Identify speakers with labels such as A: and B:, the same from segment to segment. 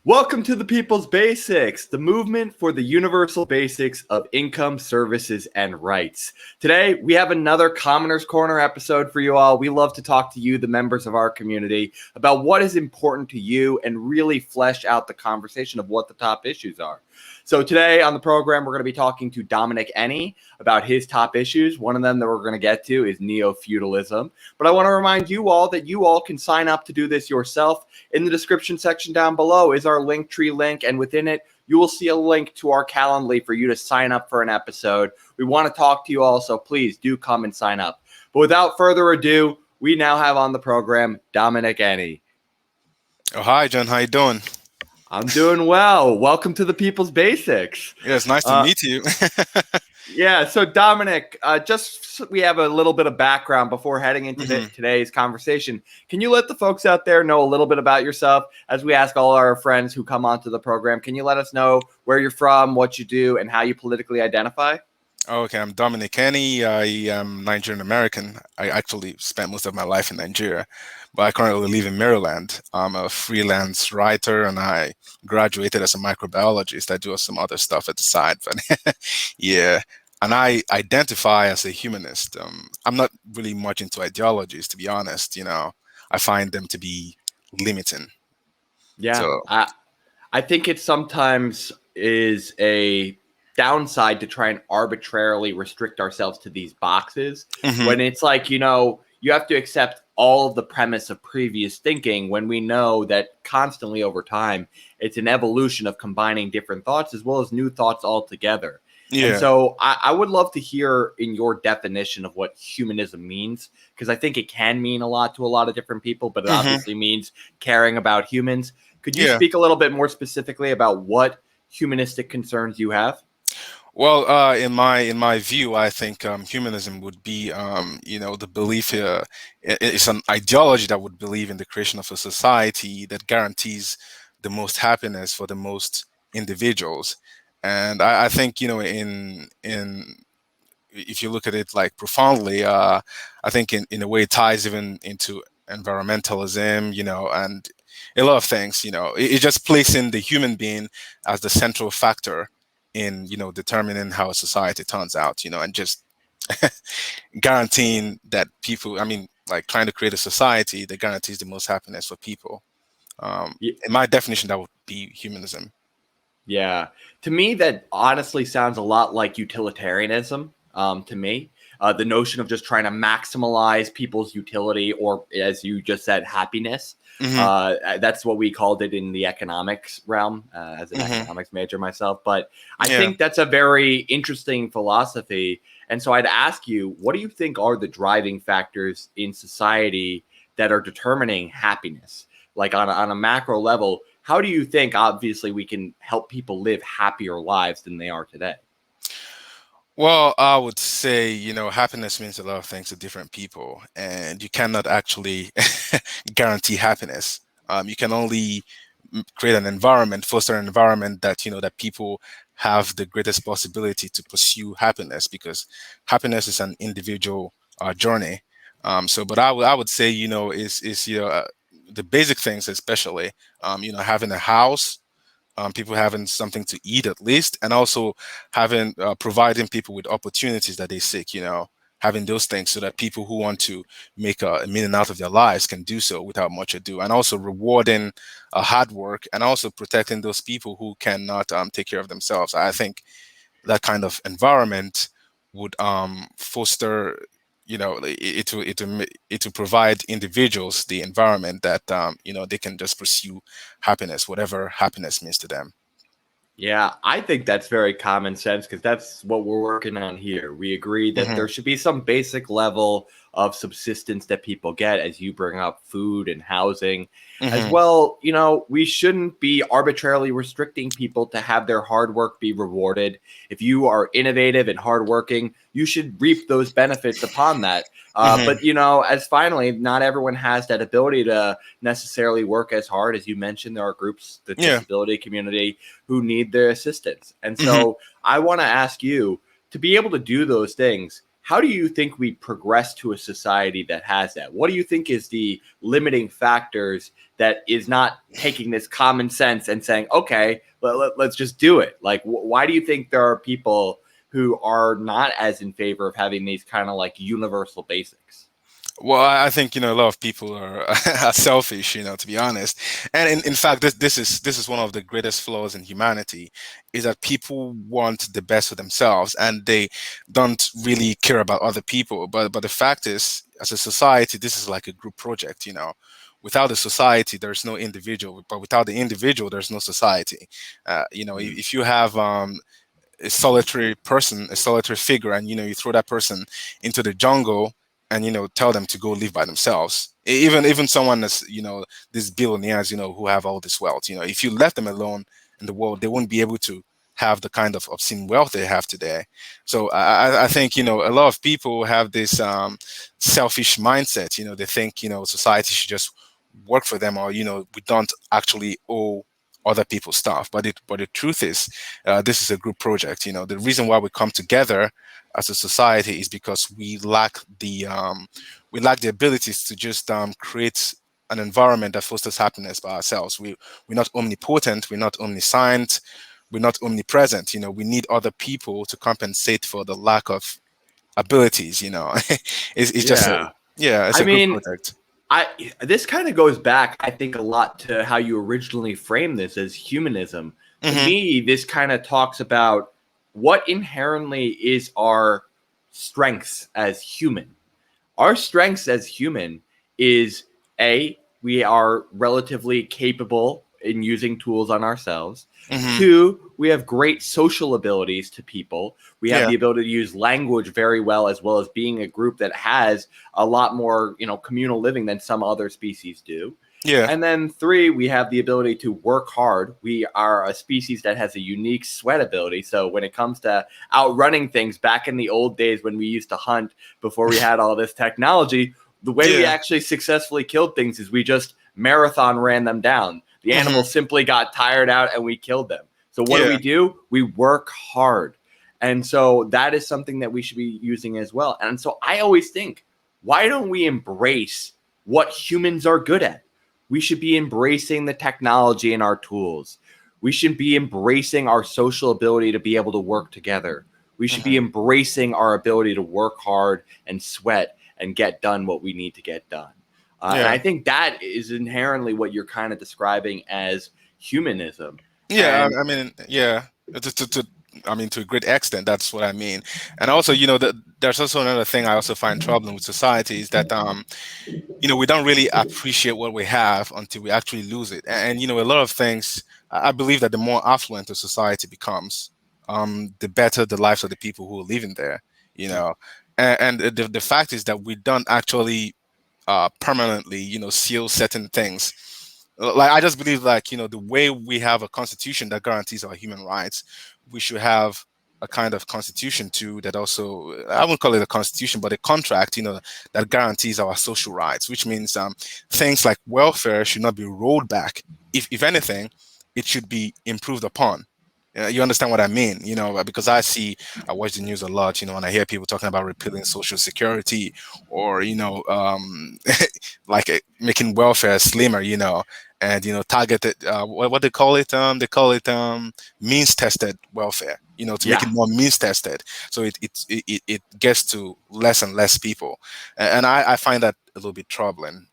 A: Welcome to the People's Basics, the movement for the universal basics of income, services, and rights. Today, we have another Commoners Corner episode for you all. We love to talk to you, the members of our community, about what is important to you and really flesh out the conversation of what the top issues are. So today on the program, we're going to be talking to Dominic about his top issues. One of them that we're going to get to is Neo-Feudalism. But I want to remind you all that you all can sign up to do this yourself. In the description section down below is our Linktree link, and within it, you will see a link to our Calendly for you to sign up for an episode. We want to talk to you all, so please do come and sign up. But without further ado, we now have on the program Dominic.
B: Oh, hi, John. How you doing?
A: I'm doing well. Welcome to the People's Basics.
B: Yeah, it's nice to meet you.
A: Yeah, so Dominic, just so we have a little bit of background before heading into today's conversation. Can you let the folks out there know a little bit about yourself? As we ask all our friends who come onto the program, can you let us know where you're from, what you do, and how you politically identify?
B: Okay, I'm Dominic. I am Nigerian American. I actually spent most of my life in Nigeria, but I currently live in Maryland. I'm a freelance writer, and I graduated as a microbiologist. I do some other stuff at the side, but yeah. And I identify as a humanist. I'm not really much into ideologies, to be honest. I find them to be limiting.
A: Yeah,
B: So,
A: I think it sometimes is a downside to try and arbitrarily restrict ourselves to these boxes when it's like, you have to accept all of the premise of previous thinking when we know that constantly over time, it's an evolution of combining different thoughts as well as new thoughts altogether.
B: yeah.
A: And so I would love to hear in your definition of what humanism means, because I think it can mean a lot to a lot of different people, but it obviously means caring about humans. Could you speak a little bit more specifically about what humanistic concerns you have?
B: Well, in my view, I think humanism would be, the belief here. It's an ideology that would believe in the creation of a society that guarantees the most happiness for the most individuals. And I think, if you look at it like profoundly, I think in a way it ties even into environmentalism, and a lot of things. It just placing the human being as the central factor in determining how a society turns out, and just guaranteeing that people, like trying to create a society that guarantees the most happiness for people. In my definition, that would be humanism.
A: Yeah. To me, that honestly sounds a lot like utilitarianism, to me. The notion of just trying to maximize people's utility or, as you just said, happiness. That's what we called it in the economics realm, as an economics major myself. But I think that's a very interesting philosophy. And so I'd ask you, what do you think are the driving factors in society that are determining happiness? Like on a macro level, how do you think, obviously, we can help people live happier lives than they are today?
B: Well, I would say, happiness means a lot of things to different people, and you cannot actually guarantee happiness. You can only create an environment, foster an environment that, that people have the greatest possibility to pursue happiness, because happiness is an individual journey. But I would say, the basic things, especially, having a house, people having something to eat at least, and also having providing people with opportunities that they seek. Having those things so that people who want to make a meaning out of their lives can do so without much ado, and also rewarding hard work, and also protecting those people who cannot take care of themselves. I think that kind of environment would foster, it to provide individuals the environment that they can just pursue happiness, whatever happiness means to them.
A: Yeah, I think that's very common sense because that's what we're working on here. We agree that there should be some basic level of subsistence that people get, as you bring up food and housing. As well, we shouldn't be arbitrarily restricting people to have their hard work be rewarded. If you are innovative and hardworking, you should reap those benefits upon that. But, as finally, not everyone has that ability to necessarily work as hard. As you mentioned, there are groups, the disability community, who need their assistance. And so I want to ask you, to be able to do those things, how do you think we progress to a society that has that? What do you think is the limiting factors that is not taking this common sense and saying, okay, let's just do it? Like, why do you think there are people who are not as in favor of having these kind of like universal basics?
B: Well, I think a lot of people are, are selfish, to be honest. And in fact, this is one of the greatest flaws in humanity, is that people want the best for themselves and they don't really care about other people. But the fact is, as a society, this is like a group project. Without a society, there's no individual. But without the individual, there's no society. If you have a solitary person, a solitary figure, and you throw that person into the jungle and tell them to go live by themselves. Even someone that's these billionaires who have all this wealth. If you left them alone in the world, they wouldn't be able to have the kind of obscene wealth they have today. So I think a lot of people have this selfish mindset. They think society should just work for them, or we don't actually owe other people's stuff. But the truth is, this is a group project. The reason why we come together as a society is because we lack the abilities to just create an environment that fosters happiness by ourselves. We're not omnipotent, we're not omniscient, we're not omnipresent. We need other people to compensate for the lack of abilities. It's just
A: Yeah.
B: it's
A: I
B: a group
A: mean,
B: project.
A: this kind of goes back, I think, a lot to how you originally framed this as humanism. To
B: Hmm.
A: me, this kind of talks about what inherently is our strengths as human. Our strengths as human is we are relatively capable in using tools on ourselves.
B: Hmm.
A: Two, we have great social abilities to people. We have
B: Yeah.
A: the ability to use language very well as being a group that has a lot more, communal living than some other species do.
B: Yeah.
A: And then three, we have the ability to work hard. We are a species that has a unique sweat ability. So when it comes to outrunning things back in the old days when we used to hunt before we had all this technology, the way we
B: Yeah.
A: actually successfully killed things is we just marathon ran them down. The
B: Hmm.
A: animals simply got tired out and we killed them. So what
B: Yeah.
A: do? We work hard. And so that is something that we should be using as well. And so I always think, why don't we embrace what humans are good at? We should be embracing the technology in our tools. We should be embracing our social ability to be able to work together. We should be
B: Hmm.
A: embracing our ability to work hard and sweat and get done what we need to get done. And
B: Yeah.
A: I think that is inherently what you're kind of describing as humanism.
B: Yeah,
A: And
B: I mean, yeah, I mean, to a great extent, that's what I mean. And also, there's also another thing I also find troubling with society is that, we don't really appreciate what we have until we actually lose it. And a lot of things, I believe that the more affluent a society becomes, the better the lives of the people who are living there, you know. And the fact is that we don't actually permanently, seal certain things. Like I just believe, like the way we have a constitution that guarantees our human rights, we should have a kind of constitution too that also, I wouldn't call it a constitution, but a contract, that guarantees our social rights, which means things like welfare should not be rolled back. If anything, it should be improved upon. You understand what I mean? Because I watch the news a lot, and I hear people talking about repealing social security, or like making welfare slimmer, and targeted, what they call it, means tested welfare, to make it
A: yeah,
B: more means tested, so it gets to less and less people. And I find that a little bit troubling,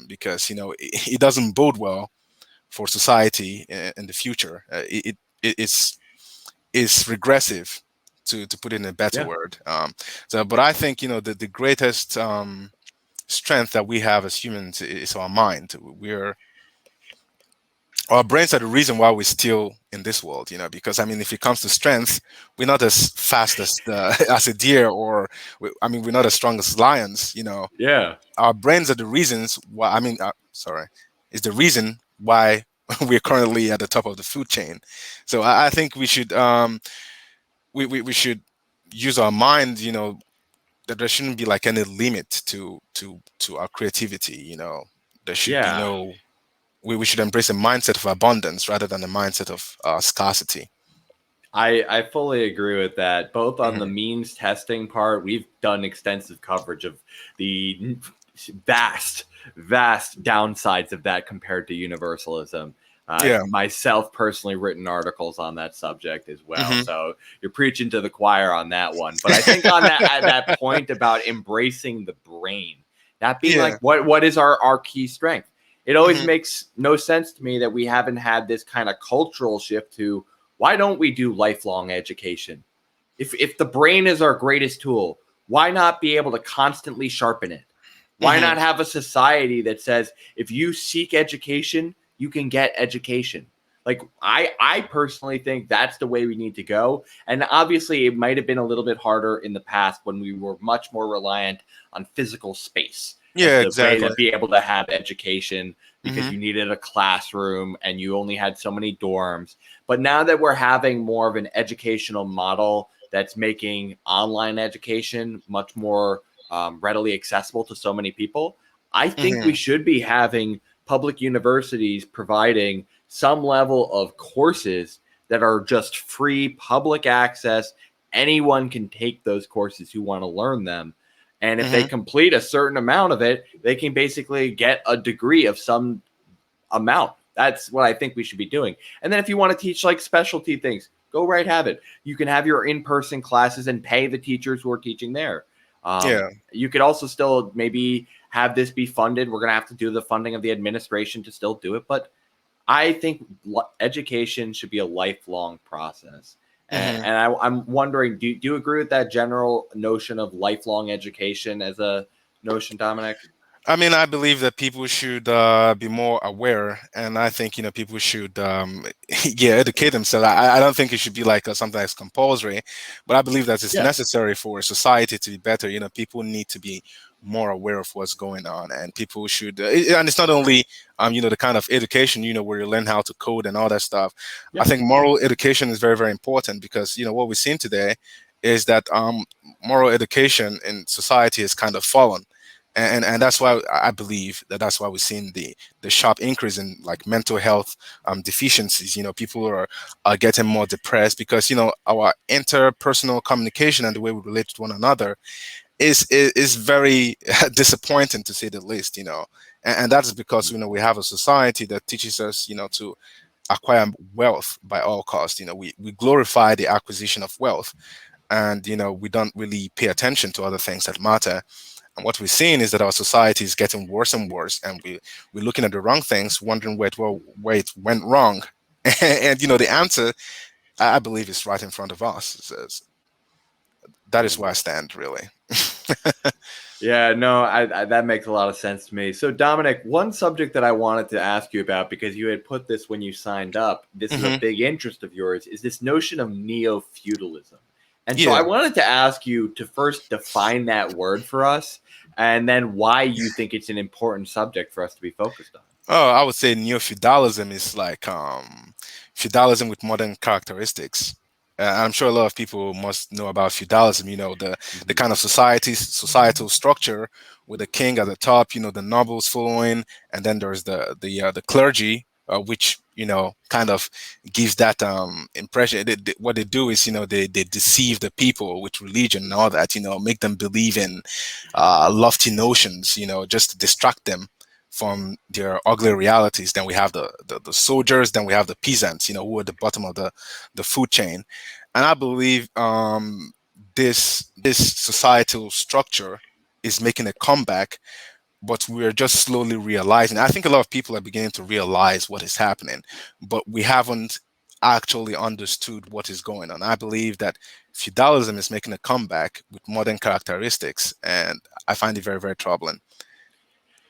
B: because it doesn't bode well for society in the future. It's regressive, to put it in a better
A: yeah,
B: word. But I think the greatest strength that we have as humans is our mind. Our brains are the reason why we're still in this world. Because I mean, if it comes to strength, we're not as fast as as a deer, or I mean, we're not as strong as lions.
A: yeah,
B: Our brains are the reasons why. I mean, sorry, is the reason why we're currently at the top of the food chain. So I think we should we should use our mind. That there shouldn't be like any limit to our creativity. There should be
A: yeah.
B: no. We should embrace a mindset of abundance rather than a mindset of scarcity.
A: I fully agree with that. Both on the means testing part, we've done extensive coverage of the vast, vast downsides of that compared to universalism.
B: Yeah.
A: Myself personally written articles on that subject as well.
B: Hmm.
A: So you're preaching to the choir on that one. But I think on that at that point about embracing the brain, that being
B: Yeah.
A: like what is our key strength? It always
B: Hmm.
A: makes no sense to me that we haven't had this kind of cultural shift to why don't we do lifelong education? If the brain is our greatest tool, why not be able to constantly sharpen it? Why
B: Hmm.
A: not have a society that says if you seek education, you can get education? Like I personally think that's the way we need to go. And obviously it might have been a little bit harder in the past when we were much more reliant on physical space as
B: Yeah,
A: the way
B: exactly.
A: to be able to have education because
B: Hmm.
A: you needed a classroom and you only had so many dorms. But now that we're having more of an educational model that's making online education much more readily accessible to so many people, I think we
B: Hmm.
A: should be having public universities providing some level of courses that are just free public access. Anyone can take those courses who want to learn them. And if they
B: Hmm.
A: complete a certain amount of it, they can basically get a degree of some amount. That's what I think we should be doing. And then if you want to teach like specialty things, go right have it. You can have your in-person classes and pay the teachers who are teaching there.
B: Yeah.
A: You could also still maybe have this be funded. We're going to have to do the funding of the administration to still do it, but I think education should be a lifelong process.
B: Hmm.
A: And I'm wondering, do you agree with that general notion of lifelong education as a notion, Dominic?
B: I mean, I believe that people should be more aware, and I think people should, yeah, educate themselves. I don't think it should be like something that's compulsory, but I believe that it's
A: Yeah.
B: necessary for society to be better. People need to be more aware of what's going on, and people should. And it's not only the kind of education where you learn how to code and all that stuff. I
A: Yeah.
B: think moral education is very, very important because what we've seen today is that moral education in society has kind of fallen, and that's why I believe that that's why we're seeing the sharp increase in like mental health deficiencies. People are getting more depressed because our interpersonal communication and the way we relate to one another is very disappointing, to say the least. And that's because we have a society that teaches us to acquire wealth by all costs. We glorify the acquisition of wealth, and we don't really pay attention to other things that matter. And what we're seeing is that our society is getting worse and worse, and we're looking at the wrong things, wondering where it went wrong. And the answer, I believe, is right in front of us. That is where I stand, really.
A: Yeah, no, that makes a lot of sense to me. So, Dominic, one subject that I wanted to ask you about because you had put this when you signed up, this is a
B: Hmm.
A: big interest of yours, is this notion of neo-feudalism. And so I
B: Yeah.
A: wanted to ask you to first define that word for us and then why you think it's an important subject for us to be focused on.
B: Oh, I would say neo-feudalism is like feudalism with modern characteristics. I'm sure a lot of people must know about feudalism. The
A: Mhm.
B: kind of societal structure with the king at the top. The nobles following, and then there's the clergy, which kind of gives that impression. What they do is they deceive the people with religion and all that. Make them believe in lofty notions. Just to distract them from their ugly realities. Then we have the soldiers, then we have the peasants, who are at the bottom of the food chain. And I believe this societal structure is making a comeback, but we're just slowly realizing. I think a lot of people are beginning to realize what is happening, but we haven't actually understood what is going on. I believe that feudalism is making a comeback with modern characteristics, and I find it very, very troubling.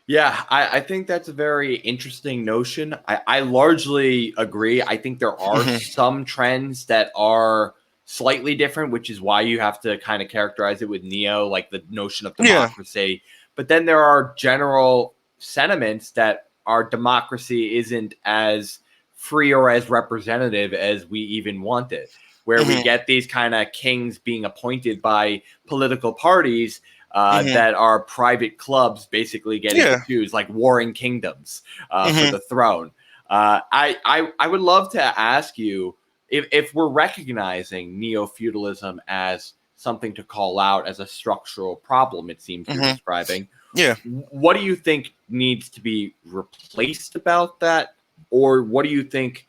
A: Yeah, I think that's a very interesting notion. I largely agree. I think there are
B: Hmm.
A: some trends that are slightly different, which is why you have to kind of characterize it with neo, like the notion of
B: Yeah.
A: democracy. But then there are general sentiments that our democracy isn't as free or as representative as we even want it, where we
B: Hmm.
A: get these kind of kings being appointed by political parties
B: Hmm.
A: that are private clubs basically getting to
B: Yeah.
A: choose, like warring kingdoms for
B: Hmm.
A: the throne. I would love to ask you if we're recognizing neo-feudalism as something to call out as a structural problem, it seems you're describing.
B: Yeah.
A: What do you think needs to be replaced about that, or what do you think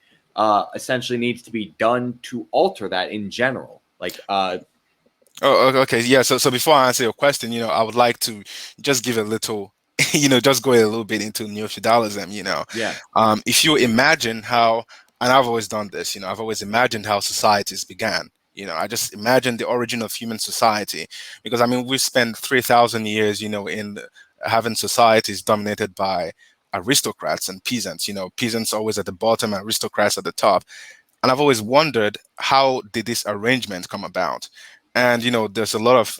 A: essentially needs to be done to alter that in general? Like,
B: Okay. Yeah. So before I answer your question, I would like to just give a little, just go a little bit into neo-feudalism.
A: yeah,
B: If you imagine how, and I've always done this, I've always imagined how societies began. I just imagine the origin of human society, because I mean, we spent 3,000 years, in having societies dominated by aristocrats and peasants. Peasants always at the bottom, aristocrats at the top. And I've always wondered, how did this arrangement come about? And there's a lot of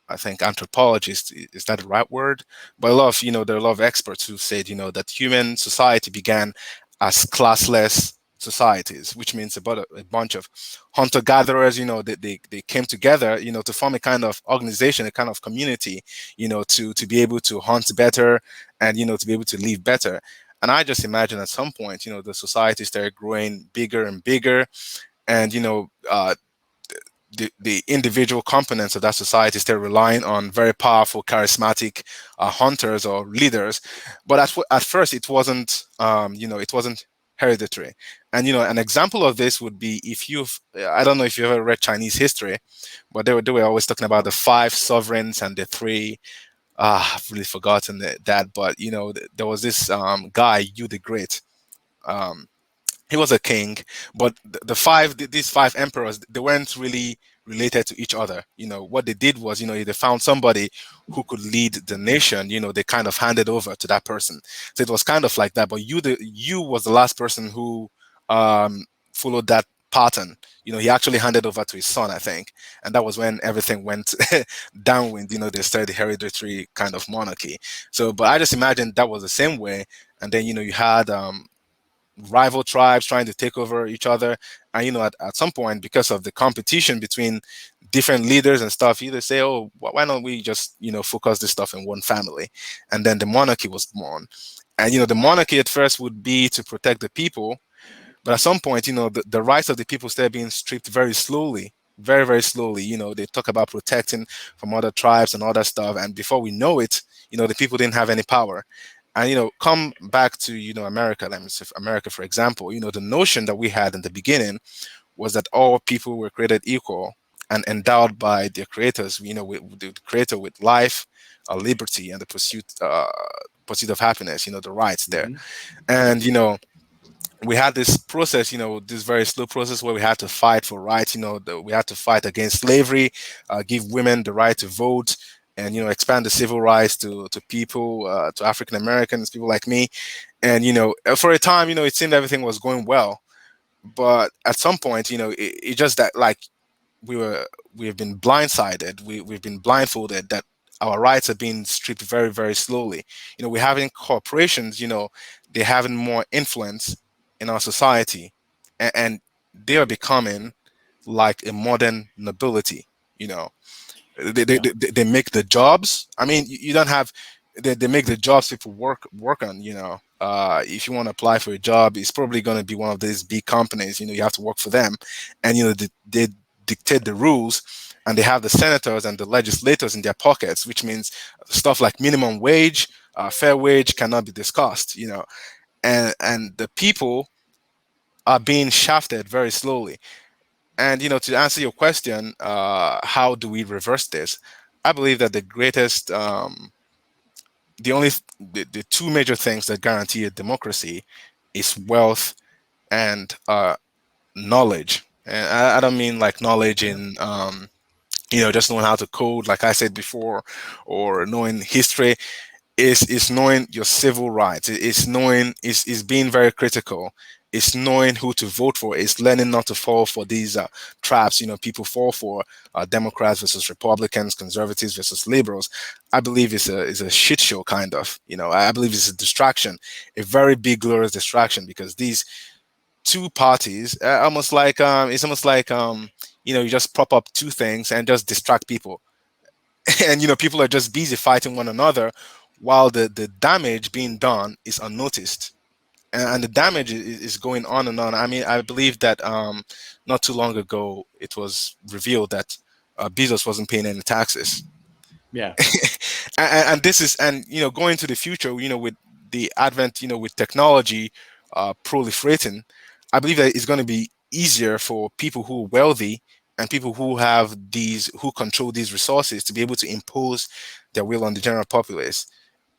B: I think anthropologists, is that the right word? But a lot of there are a lot of experts who said that human society began as classless societies, which means about a bunch of hunter gatherers. They came together to form a kind of organization, a kind of community, to be able to hunt better, and to be able to live better. And I just imagine at some point, the society started growing bigger and bigger, and the individual components of that society started relying on very powerful, charismatic hunters or leaders. But at first, it wasn't, it wasn't hereditary. And an example of this would be, I don't know if you've ever read Chinese history, but they were always talking about the 5 sovereigns and the 3. I've really forgotten that, but there was this guy, Yu the Great. Um, he was a king, but these 5 emperors, they weren't really related to each other. What they did was, they found somebody who could lead the nation. They kind of handed over to that person. So it was kind of like that. But Yu was the last person who followed that pattern. He actually handed over to his son, I think, and that was when everything went downwind. They started the hereditary kind of monarchy. So, but I just imagine that was the same way. And then you had rival tribes trying to take over each other, and at some point, because of the competition between different leaders and stuff, you either say, oh, why don't we just focus this stuff in one family? And then the monarchy was born. And the monarchy at first would be to protect the people, but at some point, the rights of the people started being stripped very slowly, very, very slowly. They talk about protecting from other tribes and all that stuff. And before we know it, the people didn't have any power. And, come back to, America, let me say America, for example, the notion that we had in the beginning was that all people were created equal and endowed by their creators, with the creator with life, liberty, and the pursuit of happiness, the rights there. And, we had this process, this very slow process where we had to fight for rights. We had to fight against slavery, give women the right to vote, and expand the civil rights to people, to African Americans, people like me. And for a time, it seemed everything was going well, but at some point, it just that, like, we have been blindsided, we've been blindfolded that our rights are being stripped very, very slowly. We're having corporations, they're having more influence in our society, and they are becoming like a modern nobility. They make the jobs. I mean, you don't have, they make the jobs people work on. If you want to apply for a job, it's probably going to be one of these big companies. You have to work for them, and they dictate the rules, and they have the senators and the legislators in their pockets, which means stuff like minimum wage, fair wage cannot be discussed. And the people are being shafted very slowly. And to answer your question, how do we reverse this? I believe that the greatest, the 2 major things that guarantee a democracy is wealth and knowledge. And I don't mean like knowledge in just knowing how to code, like I said before, or knowing history. Is knowing your civil rights. It's knowing, is being very critical. It's knowing who to vote for. It's learning not to fall for these traps. People fall for Democrats versus Republicans, conservatives versus liberals. I believe it's a shit show, kind of. I believe it's a distraction, a very big, glorious distraction, because these 2 parties, almost like it's almost like you just prop up 2 things and just distract people. And people are just busy fighting one another, while the damage being done is unnoticed. and the damage is going on and on. I mean, I believe that not too long ago it was revealed that Bezos wasn't paying any taxes.
A: Yeah.
B: And this is, and going to the future, with the advent, with technology proliferating, I believe that it's going to be easier for people who are wealthy and people who control these resources to be able to impose their will on the general populace.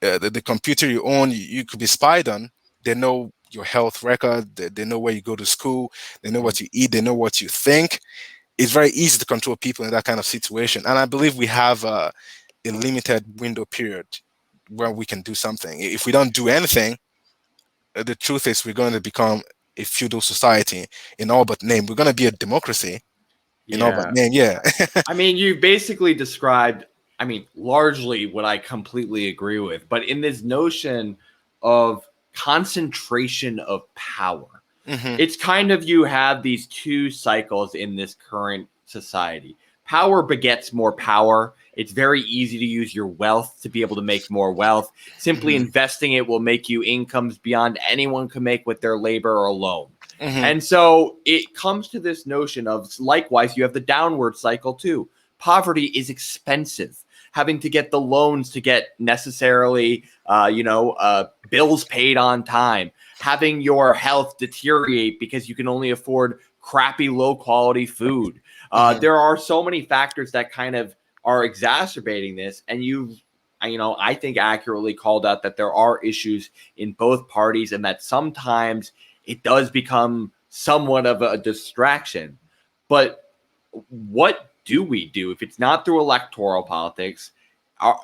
B: The computer you own, you could be spied on. They know your health record. They know where you go to school. They know what you eat. They know what you think. It's very easy to control people in that kind of situation. And I believe we have a limited window period where we can do something. If we don't do anything, the truth is we're going to become a feudal society in all but name. We're going to be a democracy in all but
A: Yeah.
B: name. Yeah.
A: I mean, you basically described, I mean, largely what I completely agree with, but in this notion of concentration of power,
B: Hmm.
A: it's kind of, you have these two cycles in this current society. Power begets more power. It's very easy to use your wealth to be able to make more wealth. Simply
B: Hmm.
A: investing it will make you incomes beyond anyone can make with their labor alone.
B: Hmm.
A: And so it comes to this notion of, likewise, you have the downward cycle too. Poverty is expensive. Having to get the loans to get necessarily, bills paid on time, having your health deteriorate because you can only afford crappy, low quality food.
B: Hmm.
A: There are so many factors that kind of are exacerbating this. And I think accurately called out that there are issues in both parties and that sometimes it does become somewhat of a distraction. But what do we do if it's not through electoral politics?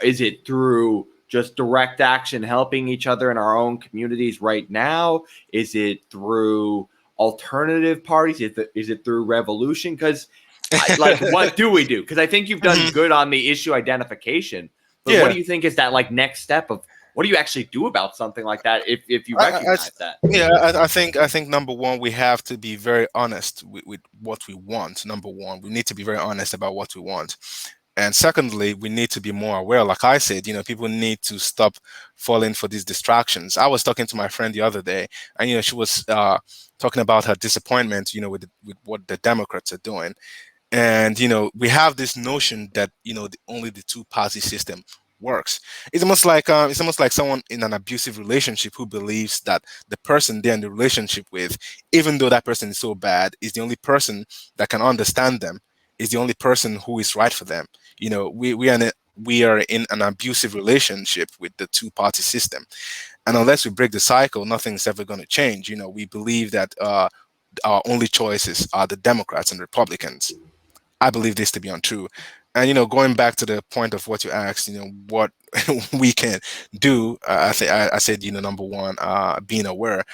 A: Is it through just direct action, helping each other in our own communities right now? Is it through alternative parties? Is it through revolution? Because, like, what do we do? Because I think you've done good on the issue identification, but what
B: Yeah.
A: do you think is that, like, next step of what do you actually do about something like that if you
B: I,
A: recognize that?
B: yeah, I think number one, we have to be very honest with what we want. Number one, we need to be very honest about what we want. And secondly, we need to be more aware. Like I said, people need to stop falling for these distractions. I was talking to my friend the other day, and she was talking about her disappointment, with what the Democrats are doing. And we have this notion that only the two-party system works. It's almost like someone in an abusive relationship who believes that the person they're in the relationship with, even though that person is so bad, is the only person that can understand them, is the only person who is right for them. We are in an abusive relationship with the two-party system, and unless we break the cycle, nothing's ever going to change. We believe that our only choices are the Democrats and Republicans. I believe this to be untrue. And going back to the point of what you asked, what we can do, I said, number one, being aware,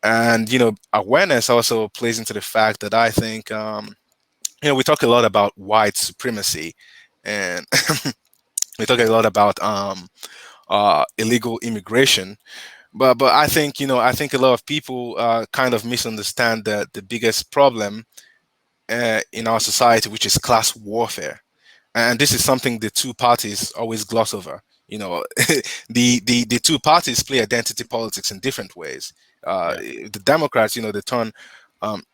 B: and awareness also plays into the fact that I think, we talk a lot about white supremacy, and we talk a lot about illegal immigration, but I think a lot of people kind of misunderstand the biggest problem in our society, which is class warfare. And this is something the two parties always gloss over. The two parties play identity politics in different ways.
A: Yeah.
B: The Democrats, they turn um,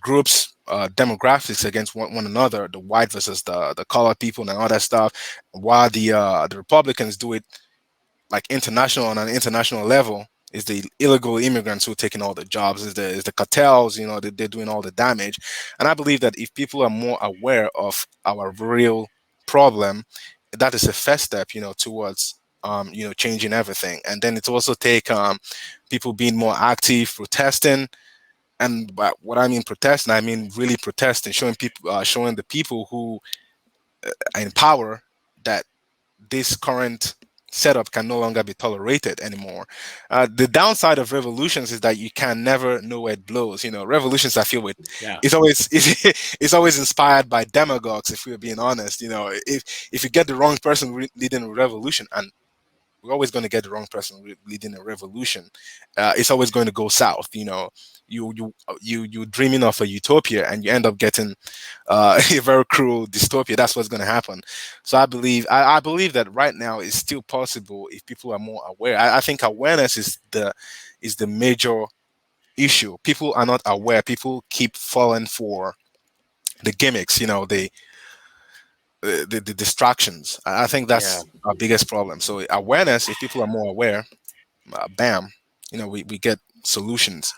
B: groups, demographics against one another, the white versus the colored people and all that stuff, while the Republicans do it like international, on an international level. Is the illegal immigrants who are taking all the jobs, is the cartels, they're doing all the damage. And I believe that if people are more aware of our real problem, that is a first step, towards changing everything. And then it's also take people being more active, protesting. And by what I mean protesting, I mean really protesting, showing people, showing the people who are in power that this current setup can no longer be tolerated anymore. The downside of revolutions is that you can never know where it blows. Revolutions I feel with
A: Yeah.
B: it's always it's always inspired by demagogues. If we're being honest, if you get the wrong person leading a revolution, and we're always going to get the wrong person leading a revolution. It's always going to go south. You dreaming of a utopia and you end up getting a very cruel dystopia. That's what's going to happen. So I believe that right now it's still possible if people are more aware. I think awareness is the major issue. People are not aware. People keep falling for the gimmicks, the distractions. I think
A: Yeah.
B: that's our biggest problem. So awareness, if people are more aware, bam, we get solutions.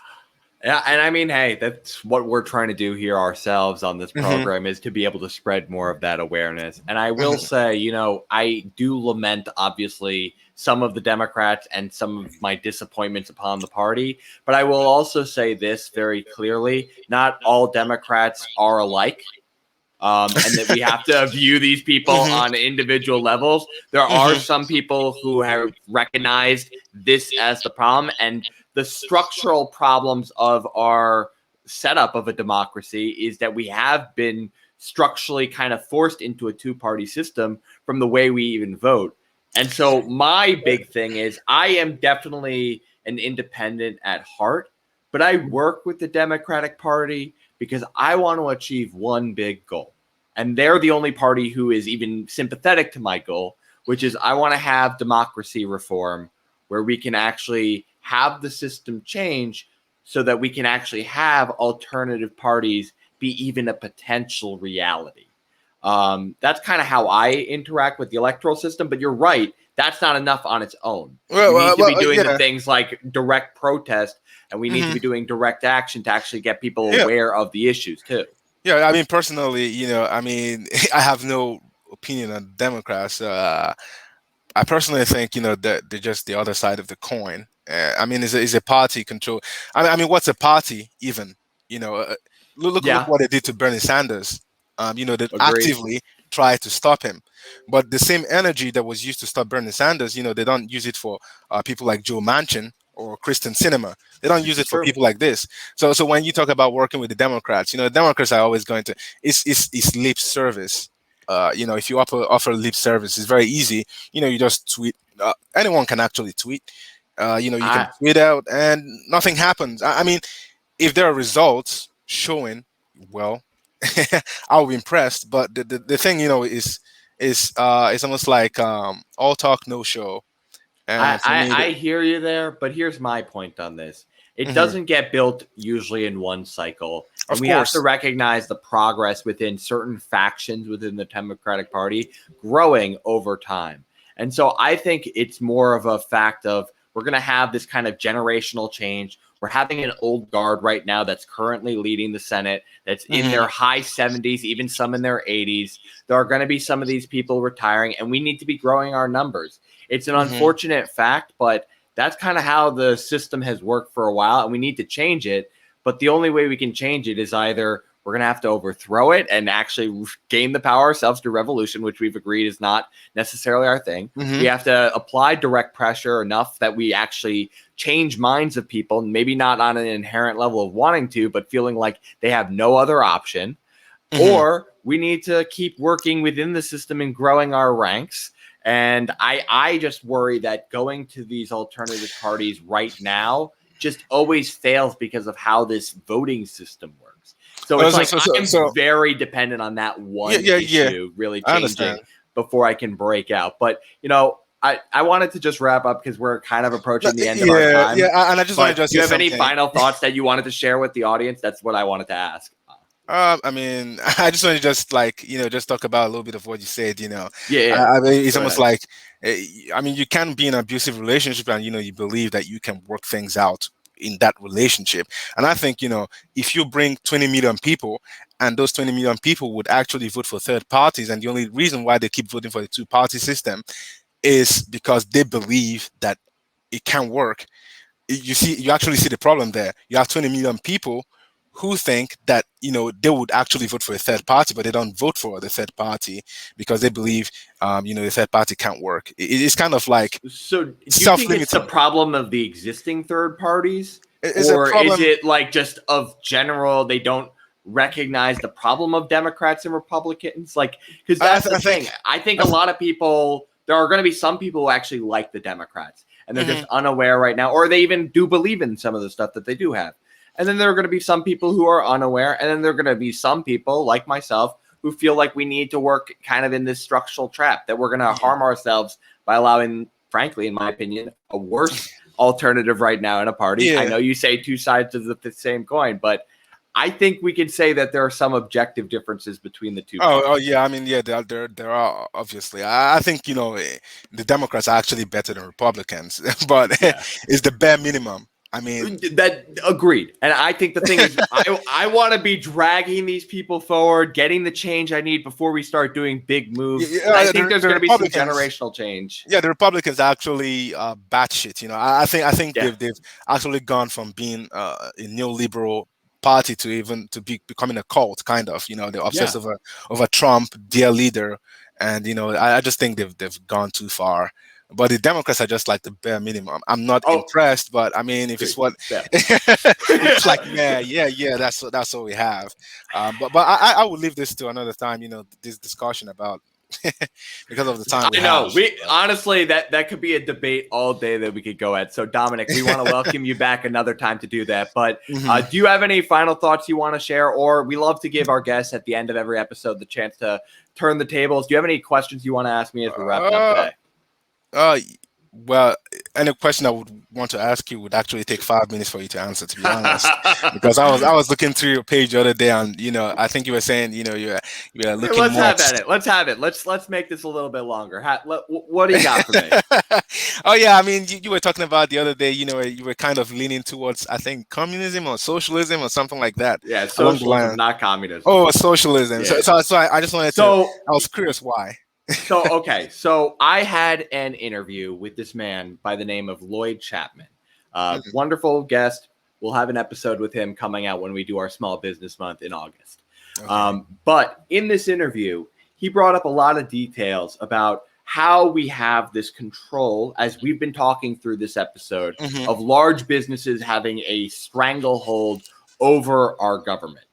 A: Yeah, and I mean, hey, that's what we're trying to do here ourselves on this
B: Hmm.
A: program is to be able to spread more of that awareness. And I will
B: Hmm.
A: say, I do lament, obviously, some of the Democrats and some of my disappointments upon the party. But I will also say this very clearly: not all Democrats are alike. And that we have to view these people
B: Hmm.
A: on individual levels. There are
B: Hmm.
A: some people who have recognized this as the problem and the structural problems of our setup of a democracy is that we have been structurally kind of forced into a two-party system from the way we even vote. And so my big thing is I am definitely an independent at heart, but I work with the Democratic Party because I want to achieve one big goal. And they're the only party who is even sympathetic to my goal, which is I want to have democracy reform where we can actually have the system change so that we can actually have alternative parties be even a potential reality. That's kind of how I interact with the electoral system. But you're right. That's not enough on its own. We need to be doing the
B: Yeah.
A: things like direct protest, and we need to
B: Hmm.
A: be doing direct action to actually get people
B: Yeah.
A: aware of the issues too.
B: Yeah. I mean, personally, I have no opinion on Democrats. I personally think that they're just the other side of the coin. I mean, is a party control? I mean, what's a party even? You know, look
A: Yeah,
B: what they did to Bernie Sanders. They
A: agreed.
B: actively try to stop him, but the same energy that was used to stop Bernie Sanders, they don't use it for people like Joe Manchin or Kristen Sinema. They don't
A: This
B: use
A: is
B: it for
A: true.
B: people like this. So when you talk about working with the Democrats, the Democrats are always going to it's lip service. If you offer lip service, it's very easy. You just tweet. Anyone can actually tweet. You can
A: I
B: tweet out and nothing happens. I mean, if there are results showing, well, I'll be impressed. But the thing, is it's almost like all talk, no show.
A: I,
B: And for me,
A: I I hear you there, but here's my point on this. It
B: mhm,
A: doesn't get built usually in one cycle, and
B: of
A: we have to
B: course.
A: recognize the progress within certain factions within the Democratic Party growing over time. And so I think it's more of a fact of we're going to have this kind of generational change. We're having an old guard right now that's currently leading the Senate, that's in
B: Hmm.
A: their high 70s, even some in their 80s. There are going to be some of these people retiring, and we need to be growing our numbers. It's an
B: Hmm.
A: unfortunate fact, but that's kind of how the system has worked for a while, and we need to change it. But the only way we can change it is either we're going to have to overthrow it and actually gain the power ourselves through revolution, which we've agreed is not necessarily our thing.
B: Hmm.
A: We have to apply direct pressure enough that we actually change minds of people, maybe not on an inherent level of wanting to, but feeling like they have no other option.
B: Hmm.
A: Or we need to keep working within the system and growing our ranks. And I just worry that going to these alternative parties right now just always fails because of how this voting system works. So
B: Well,
A: it's
B: so,
A: like
B: so, so,
A: I'm
B: so
A: very dependent on that
B: yeah,
A: one
B: yeah, yeah.
A: issue really
B: I understand.
A: changing before I can break out. But I wanted to just wrap up because we're kind of approaching the end of our
B: Yeah,
A: time.
B: yeah, and I just want to
A: But
B: just
A: do you
B: say
A: have any
B: something.
A: final thoughts that you wanted to share with the audience? That's what I wanted to ask.
B: I mean, I just want to just just talk about a little bit of what you said.
A: Yeah, yeah.
B: I mean, it's
A: Go
B: almost
A: ahead.
B: like, I mean, you can be in an abusive relationship, and you believe that you can work things out in that relationship. And I think if you bring 20 million people, and those 20 million people would actually vote for third parties, and the only reason why they keep voting for the two-party system is because they believe that it can work. You actually see the problem there. You have 20 million people who think that they would actually vote for a third party, but they don't vote for the third party because they believe the third party can't work. It's kind of like
A: So, do you think it's the
B: self-limiting.
A: problem of the existing third parties,
B: It's a
A: or is
B: problem.
A: it like just of general they don't recognize the problem of Democrats and Republicans? Like, because
B: I,
A: that's
B: th-
A: the
B: I think
A: thing. I think
B: I
A: a
B: th-
A: lot of people there are going to be some people who actually like the Democrats, and they're just unaware right now, or they even do believe in some of the stuff that they do have. And then there are going to be some people who are unaware, and then there are going to be some people like myself who feel like we need to work kind of in this structural trap, that we're going to harm ourselves by allowing, frankly, in my opinion, a worse alternative right now in a party.
B: Yeah.
A: I know you say two sides of the same coin, but I think we can say that there are some objective differences between the two.
B: Oh yeah. I mean, yeah, there are obviously. I think the Democrats are actually better than Republicans, but it's the bare minimum. I mean,
A: that agreed. And I think the thing is, I want to be dragging these people forward, getting the change I need before we start doing big moves. I think there's going to be some generational change.
B: Yeah, the Republicans are actually batshit. I think they've actually gone from being a neoliberal party to becoming a cult, kind of. They're obsessed over Trump, their leader, and I just think they've gone too far. But the Democrats are just like the bare minimum. I'm not impressed, but I mean, if it's what it's like, yeah, that's what we have. But I will leave this to another time. This discussion about because of the time.
A: I know. Honestly, that could be a debate all day that we could go at. So, Dominic, we want to welcome you back another time to do that. But do you have any final thoughts you want to share? Or we love to give our guests at the end of every episode the chance to turn the tables. Do you have any questions you want to ask me as we're wrapping up today?
B: Well, any question I would want to ask you would actually take 5 minutes for you to answer, to be honest, because I was looking through your page the other day, and I think you were saying you're looking.
A: Let's have it. Let's make this a little bit longer. What do you got for me?
B: Oh yeah, I mean, you were talking about the other day. You were kind of leaning towards, I think, communism or socialism or something like that.
A: Yeah, socialism, not communism.
B: Oh, socialism. Yeah. So I just wanted to. I was curious why.
A: So I had an interview with this man by the name of Lloyd Chapman. Wonderful guest. We'll have an episode with him coming out when we do our Small Business Month in August. Okay. But in this interview, he brought up a lot of details about how we have this control, as we've been talking through this episode, of large businesses having a stranglehold over our government.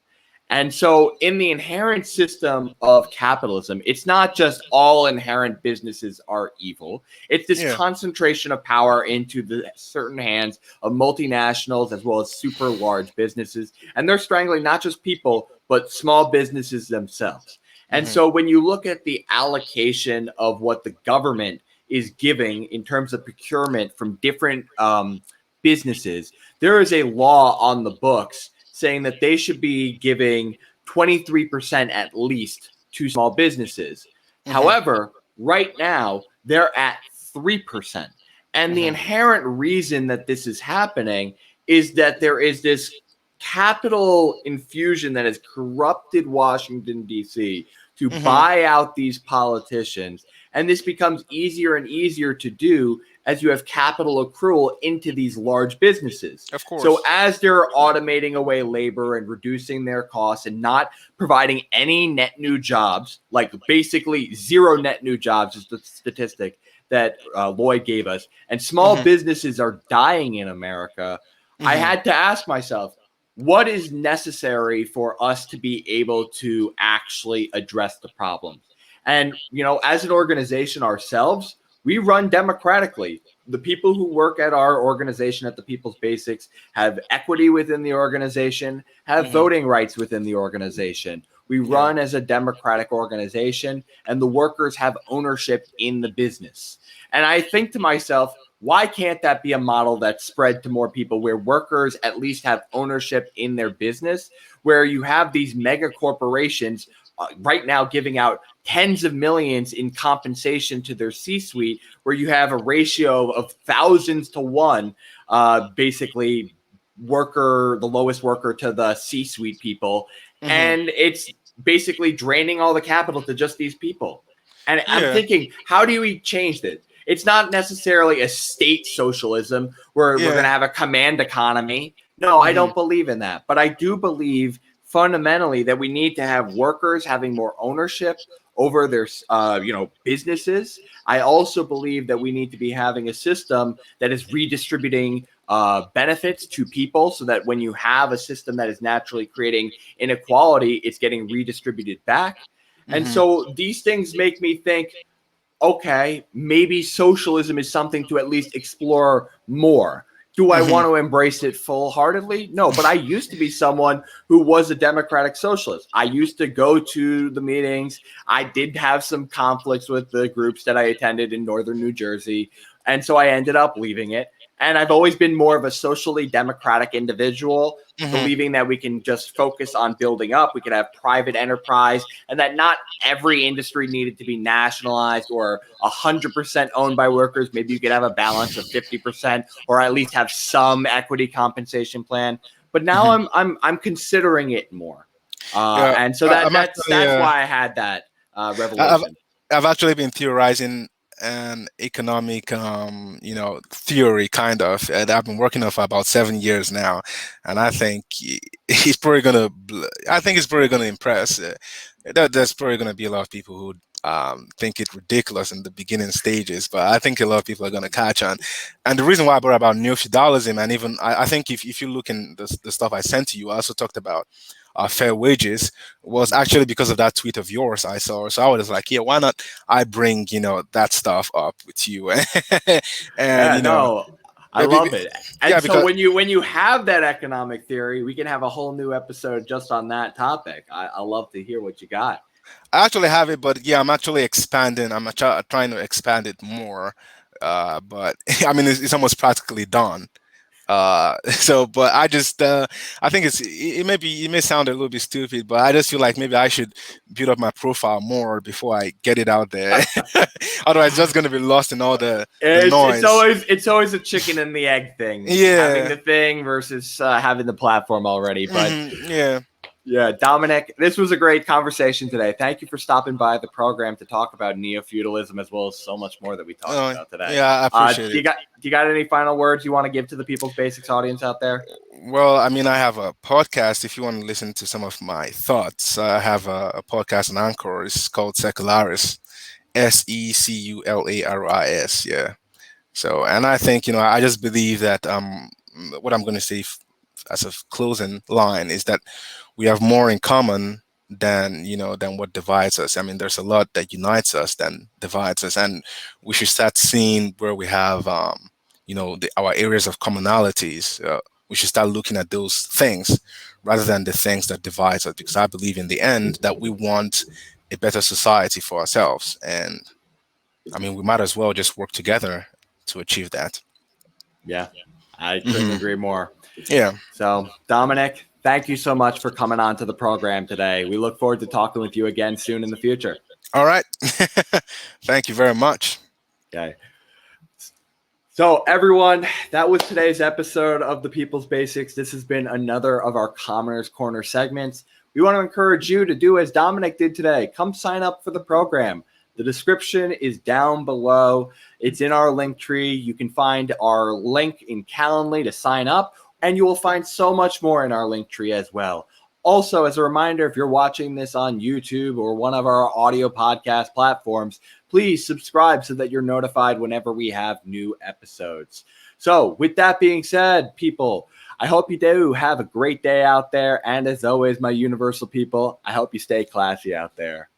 A: And so in the inherent system of capitalism, it's not just all inherent businesses are evil. It's this concentration of power into the certain hands of multinationals as well as super large businesses. And they're strangling not just people, but small businesses themselves. And so when you look at the allocation of what the government is giving in terms of procurement from different businesses, there is a law on the books saying that they should be giving 23% at least to small businesses. However, right now, they're at 3%. And the inherent reason that this is happening is that there is this capital infusion that has corrupted Washington, D.C. to buy out these politicians. And this becomes easier and easier to do as you have capital accrual into these large businesses.
B: Of course.
A: So as they're automating away labor and reducing their costs and not providing any net new jobs, like basically zero net new jobs is the statistic that Lloyd gave us, and small businesses are dying in America, I had to ask myself, what is necessary for us to be able to actually address the problem? And, as an organization ourselves, we run democratically. The people who work at our organization at the People's Basics have equity within the organization, have voting rights within the organization. We run as a democratic organization, and the workers have ownership in the business. And I think to myself, why can't that be a model that's spread to more people, where workers at least have ownership in their business, where you have these mega corporations right now giving out tens of millions in compensation to their C-suite, where you have a ratio of thousands to one, basically the lowest worker to the C-suite people. And it's basically draining all the capital to just these people. And I'm thinking, how do we change this? It's not necessarily a state socialism where we're going to have a command economy. No, I don't believe in that. But I do believe fundamentally that we need to have workers having more ownership over their businesses. I also believe that we need to be having a system that is redistributing benefits to people, so that when you have a system that is naturally creating inequality, it's getting redistributed back. And so these things make me think, okay, maybe socialism is something to at least explore more. Do I want to embrace it full-heartedly? No, but I used to be someone who was a democratic socialist. I used to go to the meetings. I did have some conflicts with the groups that I attended in northern New Jersey, and so I ended up leaving it. And I've always been more of a socially democratic individual, believing that we can just focus on building up. We could have private enterprise, and that not every industry needed to be nationalized or 100% owned by workers. Maybe you could have a balance of 50%, or at least have some equity compensation plan. But now I'm considering it more,
B: Yeah,
A: and so
B: I'm
A: that's
B: actually,
A: why I had that
B: I've
A: revelation.
B: I've actually been theorizing an economic, theory kind of that I've been working on for about 7 years now, and I think he's probably gonna. I think it's probably gonna impress. There's probably gonna be a lot of people who think it ridiculous in the beginning stages, but I think a lot of people are gonna catch on. And the reason why I brought about neo-feudalism, and even I think if you look in the stuff I sent to you, I also talked about fair wages, was actually because of that tweet of yours I saw. So I was like, yeah, why not I bring, that stuff up with you? And,
A: Yeah, no, I
B: maybe,
A: love it.
B: yeah,
A: And so
B: because
A: when you have that economic theory, we can have a whole new episode just on that topic. I love to hear what you got.
B: I actually have it, but yeah, I'm actually expanding. I'm trying to expand it more. But I mean, it's almost practically done. So but I think it may sound a little bit stupid, but I just feel like maybe I should build up my profile more before I get it out there. Otherwise it's just going to be lost in all the
A: It's
B: noise.
A: always a chicken and the egg thing. Having
B: Yeah.
A: the thing versus having the platform already. But
B: Yeah.
A: yeah, Dominic, this was a great conversation today. Thank you for stopping by the program to talk about neo-feudalism as well as so much more that we talked about today.
B: Yeah, I appreciate
A: Do
B: it.
A: you got any final words you want to give to the People's Basics audience out there?
B: Well, I mean, I have a podcast. If you want to listen to some of my thoughts, I have a podcast on Anchor. It's called Secularis, Secularis. Yeah. So, and I think, I just believe that what I'm going to say as a closing line is that we have more in common than what divides us. I mean, there's a lot that unites us than divides us, and we should start seeing where we have, our areas of commonalities. We should start looking at those things rather than the things that divides us, because I believe in the end that we want a better society for ourselves, and I mean, we might as well just work together to achieve that.
A: Yeah, I couldn't agree more.
B: Yeah.
A: So, Dominic, thank you so much for coming on to the program today. We look forward to talking with you again soon in the future.
B: All right. Thank you very much.
A: Okay. So, everyone, that was today's episode of the People's Basics. This has been another of our Commoners Corner segments. We want to encourage you to do as Dominic did today. Come sign up for the program. The description is down below. It's in our link tree. You can find our link in Calendly to sign up, and you will find so much more in our link tree as well. Also, as a reminder, if you're watching this on YouTube or one of our audio podcast platforms, please subscribe so that you're notified whenever we have new episodes. So with that being said, people, I hope you do have a great day out there. And as always, my universal people, I hope you stay classy out there.